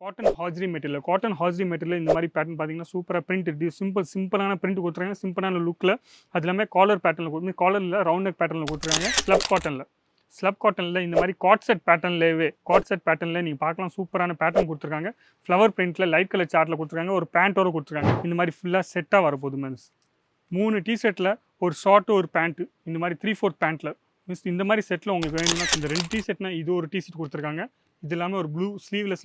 Cotton ஹாஜ்ரி material இந்த மாதிரி pattern பார்த்தீங்கன்னா சூப்பராக பிரிண்ட் சிம்பிளான பிரிண்ட் கொடுத்துருக்காங்க. சிம்பிளான லுக்கில் அது எல்லாமே காலர் பேட்டர்னில் காலரில் ரவுண்ட் நெக் பேட்டர்னில் கொடுத்துருக்காங்க. ஸ்லப் காட்டனில் இந்த மாதிரி காட் செட் பேட்டர்னில் நீங்கள் பார்க்கலாம். சூப்பரான பேட்டர்ன் கொடுத்துருக்காங்க. ஃப்ளவர் பிரிண்ட்டில் லைட் கலர் சார்ட்டில் கொடுத்துருக்காங்க. ஒரு பேண்ட்டோட கொடுத்துருக்காங்க. இந்த மாதிரி ஃபுல்லாக செட்டாக வரப்போகுது மீன்ஸ் 3 டிஷர்ட்டில் ஒரு ஷார்ட்டு ஒரு பேண்ட்டு இந்த மாதிரி 3/4 பேண்ட்டில் மீன்ஸ் இந்த மாதிரி செட்டில் உங்களுக்கு வேணும்னா இந்த 2 டிஷர்ட்னா இது ஒரு டிஷர்ட் கொடுத்துருக்காங்க. இது இல்லாமல் ஒரு ப்ளூ ஸ்லீவ்லெஸ்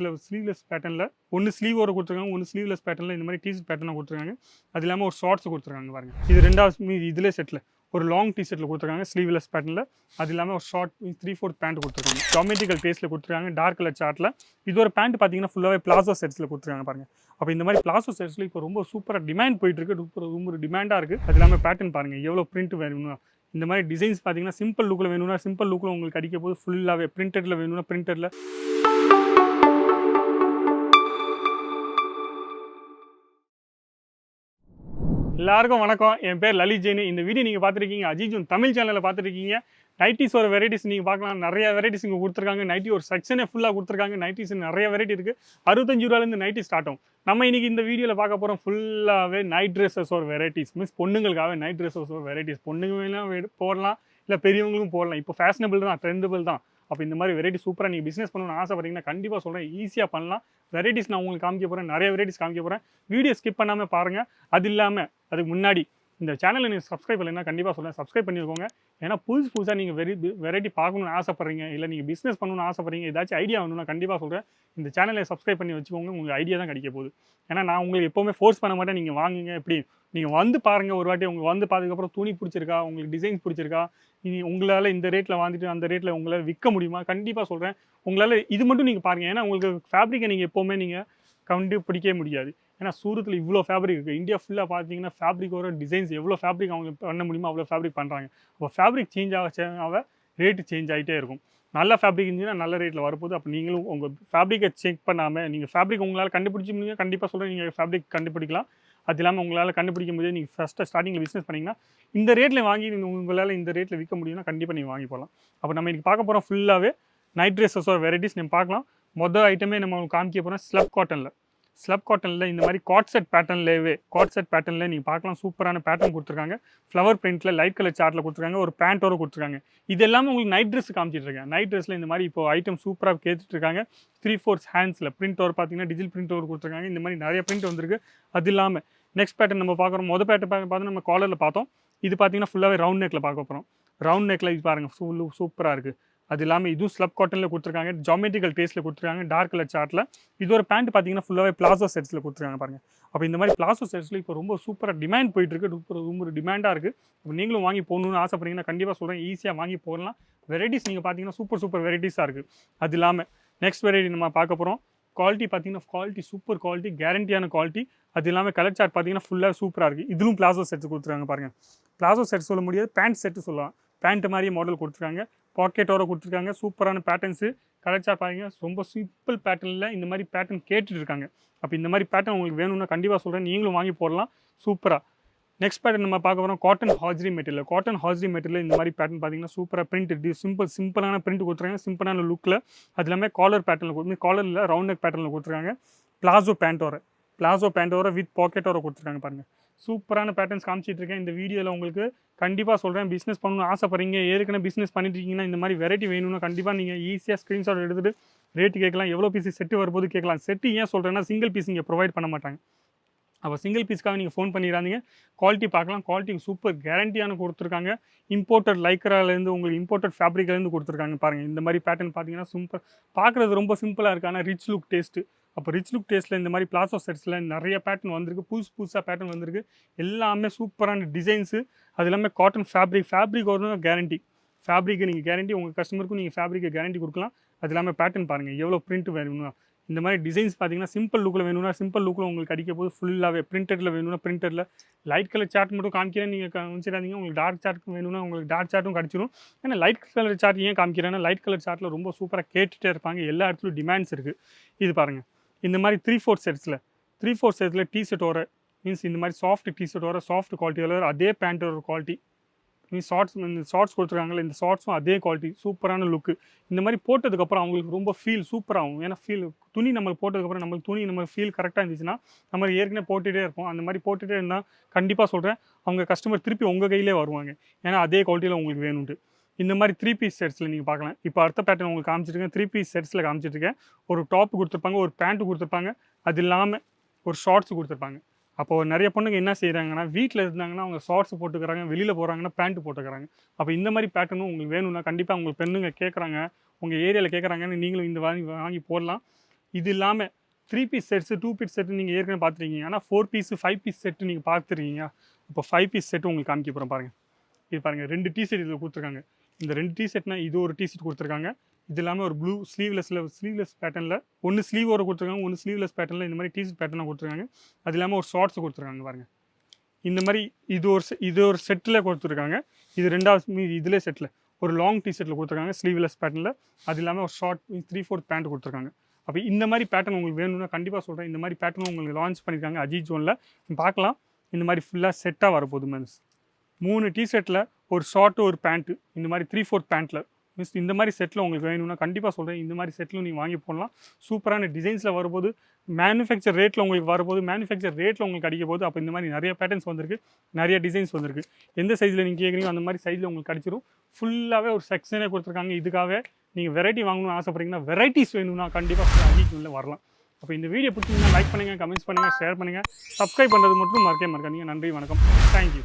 பேட்டர்னில் ஒன்று ஸ்லீவோட கொடுத்துருக்காங்க, ஒன்று ஸ்லீவ்லெஸ் பேட்டர்னில் இந்த மாதிரி டிஷர்ட் பேட்டர்னாக கொடுத்துருக்காங்க. அது இல்லாமல் ஒரு ஷார்ட்ஸ் கொடுத்துருக்காங்க பாருங்க. இது ரெண்டாவது இதிலே செட்டில் ஒரு லாங் டிஷர்ட்டில் கொடுத்துருக்காங்க ஸ்லீவ்லெஸ் பேட்டர்னில். அது இல்லாமல் ஒரு ஷார்ட் 3/4 பேண்ட் கொடுத்துருக்காங்க. ஜாமெட்ரிக்கல் பேஸில் கொடுத்துருக்காங்க டார்க் கலர் சார்ட்டில். இது ஒரு பேண்ட் பார்த்தீங்கன்னா ஃபுல்லாகவே பிளாசோ செட்ஸில் கொடுத்துருக்காங்க பாருங்க. அப்போ இந்த மாதிரி பிளாசோ செட்ஸில் இப்போ ரொம்ப சூப்பராக டிமாண்ட் போயிட்டு இருக்கு. ரொம்ப டிமாண்டாக இருக்குது. அது இல்லாமல் பேட்டர்ன் பாருங்கள் எவ்வளோ பிரிண்ட் வேணும்னா இந்த மாதிரி டிசைன்ஸ் பார்த்தீங்கன்னா சிம்பிள் லுக்கில் வேணும்னா சிம்பிள் லுக்கில் உங்களுக்கு அடிக்க போது ஃபுல்லாகவே பிரிண்டடில் வேணும்னா பிரிண்டடில். எல்லாருக்கும் வணக்கம். என் பேர் லலித் ஜெயின். இந்த வீடியோ நீங்கள் பார்த்துருக்கீங்க அஜிஜூன் தமிழ் சேனலில் பார்த்துருக்கீங்க. நைட்டிஸோட வெரைட்டிஸ் நீங்கள் பார்க்கலாம். நிறைய வெரைட்டிஸ் இங்கே கொடுத்துருக்காங்க. நைட்டி ஒரு செக்ஷனே ஃபுல்லாக கொடுத்துருக்காங்க. நைட்டிஸ் நிறைய வெரைட்டி இருக்குது. 65 ரூபாயிலேருந்து நைட்டி ஸ்டார்ட் ஆகும். நம்ம இன்றைக்கி இந்த வீடியோவில் பார்க்க போகிறோம் ஃபுல்லாகவே நைட் ட்ரெஸ்ஸஸோட வெரைட்டிஸ். மீன்ஸ் பொண்ணுங்களுக்காகவே நைட் ட்ரெஸ்ஸஸோட வெரைட்டிஸ். பொண்ணுங்களும் போடலாம், இல்லை பெரியவங்களும் போடலாம். இப்போ ஃபேஷனபிள் தான், ட்ரெண்டபிள் தான். அப்போ இந்த மாதிரி வெரைட்டி சூப்பராக நீங்கள் பிஸ்னஸ் பண்ணணும்னு ஆசைப்பட்டீங்கன்னா கண்டிப்பாக சொல்கிறேன், ஈஸியாக பண்ணலாம். வெரைட்டிஸ் நான் உங்களுக்கு காமிக்க போகிறேன், நிறைய வெரைட்டிஸ் காமிக்க போகிறேன். வீடியோ ஸ்கிப் பண்ணாமல் பாருங்கள். அது இல்லாமல் அதுக்கு முன்னாடி இந்த சேனலை நீங்கள் சப்ஸ்கிரைப் பண்ணலைன்னா கண்டிப்பாக சொல்லுங்கள், சப்ஸ்கிரைப் பண்ணிக்கோங்க. ஏன்னா புதுசாக நீங்கள் வெரைட்டி பார்க்கணுன்னு ஆசைப்பட்றீங்க, இல்லை நீங்கள் பிஸ்னஸ் பண்ணணும்னு ஆசைப்பட்றீங்க, ஏதாச்சும் ஐடியா வேணும்னா கண்டிப்பாக சொல்கிறேன், இந்த சேனலை சப்ஸ்கிரைப் பண்ணி வச்சுக்கோங்க. உங்களுக்கு ஐடியா தான் கிடைக்க போகுது. ஏன்னா நான் உங்களுக்கு எப்போவுமே ஃபோர்ஸ் பண்ண மாட்டேன், நீங்கள் வாங்குங்க. எப்படி நீங்கள் வந்து பாருங்கள் ஒரு வாட்டி. உங்களுக்கு வந்து பார்த்ததுக்கப்புறம் துணி பிடிச்சிருக்கா, உங்களுக்கு டிசைன்ஸ் பிடிச்சிருக்கா, இனி உங்களால் இந்த ரேட்டில் வாங்கிட்டு அந்த ரேட்டில் உங்களால் விற்க முடியுமா, கண்டிப்பாக சொல்கிறேன். உங்களால் இது மட்டும் நீங்கள் பாருங்கள். ஏன்னா உங்களுக்கு ஃபேப்ரிக்கை நீங்கள் எப்போவுமே நீங்கள் கண்டுபிடிக்கவே முடியாது. ஏன்னா சூரத்தில் இவ்வளோ ஃபேப்ரிக் இருக்குது. இந்தியா ஃபுல்லாக பார்த்தீங்கன்னா ஃபேப்ரிக்கோட டிசைன்ஸ் எவ்வளோ ஃபேப்ரிக் அவங்க பண்ண முடியுமோ அவ்வளோ ஃபேப்ரிக் பண்ணுறாங்க. அப்போ ஃபேப்ரிக் சேஞ்ச் ஆக ரேட்டு சேஞ்ச் ஆகிட்டே இருக்கும். நல்ல ஃபேப்ரிக் இருந்துச்சுன்னா நல்ல ரேட்டில் வரப்போகுது. அப்போ நீங்களும் உங்கள் ஃபேப்ரிக்கை செக் பண்ணாமல் நீங்கள் ஃபேப்ரிக் உங்களால் கண்டுபிடிச்சி முடியும், கண்டிப்பாக சொல்கிறேன் நீங்கள் ஃபேப்ரிக் கண்டுபிடிக்கலாம். அது இல்லாமல் உங்களால் கண்டுபிடிக்க முடியாது. நீங்கள் ஃபஸ்ட்டு ஸ்டார்டிங்கில் பிஸ்னஸ் பண்ணிங்கன்னா இந்த ரேட்டில் வாங்கி உங்களால் இந்த ரேட்டில் விற்க முடியும்னா கண்டிப்பாக நீங்கள் வாங்கி போகலாம். அப்போ நம்ம இன்றைக்கி பார்க்க போகிறோம் ஃபுல்லாகவே நைட் ட்ரெஸ்ஸஸோட வெரைட்டிஸ் நம்ம பார்க்கலாம். மொதல் ஐட்டமே நம்ம காமிக்க போகிறோம் ஸ்லப் காட்டனில் இந்த மாதிரி காட் செட் பேட்டர்னில் நீங்கள் பார்க்கலாம். சூப்பரான பேட்டர்ன் கொடுத்துருக்காங்க. ஃப்ளவர் பிரிண்ட்டில் லைட் கலர் சார்ட்டில் கொடுத்துருக்காங்க. ஒரு பேண்ட்டோட கொடுத்துருக்காங்க. இது எல்லாமே உங்களுக்கு நைட் ட்ரெஸ் காமிச்சிட்ருக்கேன். நைட் ட்ரெஸ்ஸில் இந்த மாதிரி இப்போ ஐட்டம் சூப்பராக கேட்டுட்ருக்காங்க. 3/4 ஹேண்ட்ஸில் பிரிண்ட் ஓவர் பார்த்தீங்கன்னா டிஜிட்டல் பிரிண்ட் ஓவர் கொடுத்துருக்காங்க. இந்த மாதிரி நிறைய பிரிண்ட் வந்திருக்கு. அது இல்லாமல் நெக்ஸ்ட் பேட்டர்ன் நம்ம பார்க்குறோம். மொதல் பேட்டர்ன் பார்த்தோம் நம்ம காலரில் பார்த்தோம். இது பார்த்தீங்கன்னா ஃபுல்லாகவே ரவுண்ட் நெக்கில் பார்க்க போகிறோம். ரவுண்ட் நெக்கில் இது பாருங்கள் சூப்பராக இருக்குது. அது இல்லாமல் இதுவும் ஸ்லப் காட்டனில் கொடுத்துருக்காங்க. ஜாமெட்ரிக்கல் பேஸில் கொடுத்துருக்காங்க டார்க் கலர் சார்ட்டில். இது ஒரு பேண்ட் பார்த்தீங்கன்னா ஃபுல்லாகவே பிளாசோ செட்ஸில் கொடுத்துருக்காங்க பாருங்கள். அப்போ இந்த மாதிரி பிளாசோ செட்ஸில் இப்போ ரொம்ப சூப்பராக டிமாண்ட் போயிட்டுருக்கு. ரொம்ப டிமாண்டாக இருக்குது. இப்போ நீங்களும் வாங்கி போகணுன்னு ஆசைப்பட்றீங்கன்னா கண்டிப்பாக சொல்கிறேன், ஈஸியாக வாங்கி போடலாம். வெரைட்டிஸ் நீங்கள் பார்த்தீங்கன்னா சூப்பர் வெரைட்டிஸாக இருக்குது. அது இல்லாமல் நெக்ஸ்ட் வெரைட்டி நம்ம பார்க்க போகிறோம். குவாலிட்டி பார்த்தீங்கன்னா சூப்பர் குவாலிட்டி, கேரண்டியான குவாலிட்டி. அது இல்லாமல் கலர் சார்ட் பார்த்தீங்கன்னா ஃபுல்லாக சூப்பராக இருக்குது. இதுவும் பிளாசோ செட்ஸ் கொடுத்துருக்காங்க பாருங்கள். பிளாசோ செட் சொல்ல முடியாது, பேண்ட் செட்டு சொல்லலாம். பேண்ட் மாதிரியே மாடல் கொடுத்துருக்காங்க. பாக்கெட்டோட கொடுத்துருக்காங்க. சூப்பரான பேட்டர்ன்ஸு. கலர் சார்ட் பார்த்தீங்கன்னா ரொம்ப சிம்பிள் பேட்டர்னில் இந்த மாதிரி பேட்டர்ன் கேட்டுட்டு இருக்காங்க. அப்போ இந்த மாதிரி பேட்டர்ன் உங்களுக்கு வேணும்னா கண்டிப்பாக சொல்கிறேன், நீங்களும் வாங்கி போடலாம் சூப்பராக. நெக்ஸ்ட் பேட்டர்ன் நம்ம பார்க்க போகிறோம் காட்டன் ஹாஜ்ரி மெட்டீரியல் இந்த மாதிரி பேட்டர்ன் பார்த்தீங்கன்னா சூப்பராக பிரிண்ட் சிம்பிளான பிரிண்ட் கொடுத்துருக்காங்க. சிம்பிளான லுக்கில் அது எல்லாமே காலர் பேட்டர்னில் காலரில் ரவுண்ட் நெக் பேட்டர்னில் கொடுத்துருக்காங்க. பிளாசோ பேண்ட்டோட வித் பாக்கெட்டோட கொடுத்துருக்காங்க பாருங்கள். சூப்பரான பேட்டர்ன்ஸ் காமிச்சிட்டு இருக்கேன். இந்த வீடியோவில் உங்களுக்கு கண்டிப்பாக சொல்கிறேன், பிஸ்னஸ் பண்ணணும்னு ஆசைப்படுறீங்க, ஏற்கனவே பிஸ்னஸ் பண்ணிட்டு இருக்கீங்கன்னா இந்த மாதிரி வெரைட்டி வேணும்னா கண்டிப்பாக நீங்கள் ஈஸியாக ஸ்க்ரீன்ஷாட் எடுத்துகிட்டு ரேட்டு கேட்கலாம். எவ்வளோ பீஸ் செட்டு வரும்போது கேட்கலாம். செட்டு ஏன் சொல்கிறேன்னா சிங்கிள் பீஸ் இங்கே ப்ரொவைட் பண்ண மாட்டாங்க. அப்போ சிங்கிள் பீஸ்க்காக நீங்கள் ஃபோன் பண்ணிடாதீங்க. குவாலிட்டி பார்க்கலாம். குவாலிட்டி சூப்பர் கேரண்டியான கொடுத்துருக்காங்க. இம்போர்ட்டட் லைக்ராலேருந்து உங்களுக்கு இம்போர்ட்டட் ஃபேப்ரிக்லேருந்து கொடுத்துருக்காங்க பாருங்கள். இந்த மாதிரி பேட்டர்ன் பார்த்தீங்கன்னா சூப்பர் பார்க்குறது ரொம்ப சிம்பிளாக இருக்குது, ஆனால் ரிச் லுக் டேஸ்ட்டு. அப்போ ரிச் லுக் டேஸ்ட்டில் இந்த மாதிரி பிளாசோ செட்ஸில் நிறைய பேட்டர்ன் வந்திருக்கு. புதுசாக பேட்டர்ன் வந்திருக்கு. எல்லாமே சூப்பரான டிசைன்ஸு. அது எல்லாமே காட்டன் ஃபேப்ரிக் ஒரு கேரண்டி. ஃபேப்ரிக்கு நீங்கள் கேரண்டி, உங்கள் கஸ்டமருக்கும் நீங்கள் ஃபேப்ரிக்கை கேரண்டி கொடுக்கலாம். அது இல்லாமல் பேட்டர்ன் பாருங்கள் எவ்வளோ பிரிண்ட் வேணும்னா இந்த மாதிரி டிசைன்ஸ் பார்த்தீங்கன்னா சிம்பிள் லுக்கில் வேணும்னா சிம்பிள் லுக்கில் உங்களுக்கு அடிக்க போது ஃபுல்லாகவே பிரிண்டடில் வேணும்னா பிரிண்டடில். லைட் கலர் சார்ட் மட்டும் காமிக்கிறேன் நீங்கள் காமிச்சிடாதீங்க. உங்களுக்கு டார்க் சார்ட் வேணும்னா உங்களுக்கு டார்க் சார்ட்டும் கிடச்சிடும். ஏன்னா லைட் கலர் சார்ட் ஏன் காமிக்கிறேன்னா லைட் கலர் சார்ட்டில் ரொம்ப சூப்பராக கேட்டுகிட்டே இருப்பாங்க. எல்லா இடத்துலையும் டிமாண்ட்ஸ் இருக்குது. இது பாருங்கள் இந்த மாதிரி 3/4 செட்ஸில் டிஷர்ட்டோட மீன்ஸ் இந்த மாதிரி சாஃப்ட் டிஷர்ட்டோட சாஃப்ட் குவாலிட்டியோட அதே பேண்ட்டோட குவாலிட்டி ஷார்ட்ஸ் கொடுத்துருக்காங்கல்ல, இந்த ஷார்ட்ஸும் அதே குவாலிட்டி சூப்பரான லுக்கு. இந்த மாதிரி போட்டதுக்கப்புறம் அவங்களுக்கு ரொம்ப ஃபீல் சூப்பராகும். ஏன்னா துணி நம்மளுக்கு போட்டதுக்கப்புறம் நம்ம ஃபீல் கரெக்டாக இருந்துச்சுன்னா நம்ம ஏற்கனவே போட்டுகிட்டே இருப்போம். அந்த மாதிரி போட்டுகிட்டே இருந்தால் கண்டிப்பாக சொல்கிறேன் அவங்க கஸ்டமர் திருப்பி உங்கள் கையிலே வருவாங்க. ஏன்னா அதே குவாலிட்டியில் உங்களுக்கு வேணும்ட்டு. இந்த மாதிரி 3 பீஸ் செட்ஸில் நீங்கள் பார்க்கலாம். இப்போ அடுத்த பேட்டர்ன் உங்களுக்கு காமிச்சிருக்கேன். 3 பீஸ் செட்ஸில் காமிச்சிட்ருக்கேன். ஒரு டாப் கொடுத்துருப்பாங்க, ஒரு பேண்ட்டு கொடுத்துருப்பாங்க, அது இல்லாமல் ஒரு ஷார்ட்ஸ் கொடுத்துருப்பாங்க. அப்போது நிறைய பொண்ணுங்க என்ன செய்கிறாங்கன்னா, வீட்டில் இருந்தாங்கன்னா அவங்க ஷார்ட்ஸ் போட்டுக்கிறாங்க, வெளியில் போகிறாங்கன்னா பேண்ட்டு போட்டுக்கிறாங்க. அப்போ இந்த மாதிரி பேட்டர்னும் உங்களுக்கு வேணும்னா கண்டிப்பாக உங்கள் பெண்ணுங்க கேட்குறாங்க, உங்கள் ஏரியாவில் கேட்குறாங்கன்னு நீங்களும் இந்த வாங்கி போடலாம். இது இல்லாமல் 3 பீஸ் செட்ஸு 2 பீஸ் செட்டு நீங்கள் ஏற்கனவே பார்த்துருக்கீங்க. ஆனால் 4 பீஸு 5 பீஸ் செட்டு நீங்கள் பார்த்துருக்கீங்க. இப்போ 5 பீஸ் செட்டு உங்களுக்கு காமிக்க போகிறேன் பாருங்கள். இது பாருங்கள் 2 டிஷர்ட் இதில் கொடுத்துருக்காங்க. இந்த 2 டிஷர்ட்னா இது ஒரு டிஷர்ட் கொடுத்துருக்காங்க. இது இல்லாமல் ஒரு ப்ளூ ஸ்லீவ்லெஸ் பேட்டர்னில் ஒன்று ஸ்லீவோட கொடுத்துருக்காங்க, ஒன்று ஸ்லீவ்லெஸ் பேட்டர்னில் இந்த மாதிரி டிஷர்ட் பேட்டர்னாக கொடுத்துருக்காங்க. அது இல்லாமல் ஒரு ஷார்ட்ஸ் கொடுத்துருக்காங்க பாருங்கள். இந்த மாதிரி இது ஒரு செட்டில் கொடுத்துருக்காங்க. இது 2வது இதிலே செட்டில் ஒரு லாங் டிஷர்ட்டில் கொடுத்துருக்காங்க ஸ்லீவ்லெஸ் பேட்டர்னில். அது இல்லாமல் ஒரு ஷார்ட் 3/4 பேண்ட் கொடுத்துருக்காங்க. அப்போ இந்த மாதிரி பேட்டர்ன் உங்களுக்கு வேணும்னா கண்டிப்பாக சொல்கிறேன். இந்த மாதிரி பேட்டர்ன் உங்களுக்கு லான்ச் பண்ணியிருக்காங்க அஜித் ஜோனில். பார்க்கலாம். இந்த மாதிரி ஃபுல்லாக செட்டாக வரப்போகுது மீன்ஸ் 3 டிஷர்ட்டில் ஒரு ஷார்ட்டு ஒரு பேண்ட்டு, இந்த மாதிரி 3/4 பேண்ட்டில் மீன்ஸ் இந்த மாதிரி செட்டில் உங்களுக்கு வேணும்னா கண்டிப்பாக சொல்கிறேன். இந்த மாதிரி செட்டில் நீங்கள் வாங்கி போடலாம். சூப்பரான டிசைன்ஸில் வரும்போது மேனுஃபேக்சர் ரேட்டில் உங்களுக்கு வரும்போது மேனுஃபேக்சர் ரேட்டில் உங்களுக்கு கிடைக்க போகுது. அப்போ இந்த மாதிரி நிறைய பேட்டர்ன்ஸ் வந்திருக்கு, நிறைய டிசைன்ஸ் வந்திருக்கு. எந்த சைஸில் நீங்கள் கேட்குறீங்க அந்த மாதிரி சைஸில் உங்களுக்கு கிடச்சிரும். ஃபுல்லாகவே ஒரு செக்ஷனே கொடுத்துருக்காங்க. இதுக்காக நீங்கள் வெரைட்டி வாங்கணும்னு ஆசைப்பட்றீங்கன்னா, வெரைட்டிஸ் வேணும்னா கண்டிப்பாக அஜித் ஜோனில் வரலாம். அப்போ இந்த வீடியோ பிடிச்சிங்கன்னா லைக் பண்ணுங்கள், கமெண்ட்ஸ் பண்ணுங்கள், ஷேர் பண்ணுங்கள், சப்ஸ்கிரைப் பண்ணுறது மட்டும் மறக்காதீங்க. நன்றி, வணக்கம், தேங்க்யூ.